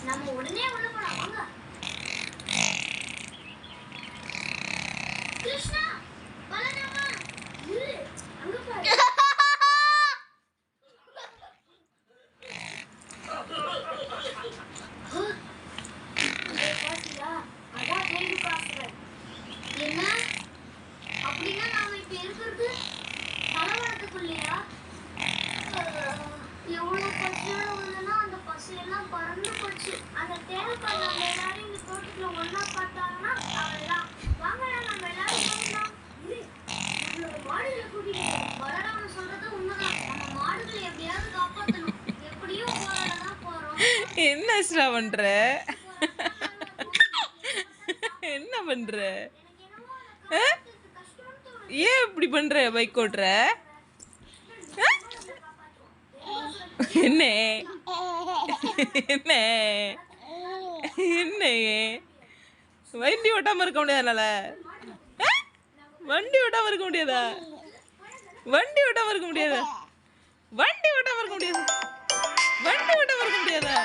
நம்ம உடனே உள்ள போலாம் வாங்க. கிருஷ்ணா பலராமா இரு அங்க பாரு. பாத்தியா அதான் கேள்வி பாக்குறேன். என்ன அப்படின்னா நாம இப்ப இருக்கிறது தலைவரத்துக்குள்ளையா? எவ்வளவு பசியோட வந்தனா அந்த பசியெல்லாம் பறந்து போச்சு. அந்த தேவைப்பட நம்ம எல்லாரும் இந்த தோட்டத்துல ஒன்னா பார்த்தாங்கன்னா அவெல்லாம் வாங்கடா நம்ம எல்லாரும் போகலாம். நம்மளோட மாடுகளை கூட்டிட்டு பலராம சொல்றது உண்மைதான். நம்ம மாடுகளை எப்படியாவது காப்பாற்றணும். எப்படியும் போராடதான் போறோம். என்ன ஸ்ரா பண்ற? என்ன பண்ற? ஏன் இப்படி பண்ற? பைக் ஓட்டுற? என்ன என்ன என்ன வண்டி ஓட்டாம இருக்க முடியாதுனால? வண்டி ஓட்டாம இருக்க முடியாதா? வண்டி ஓட்டாம இருக்க முடியாதா? வண்டி ஓட்டாம இருக்க முடியாதா? வண்டி ஓட்டாம இருக்க முடியாதா?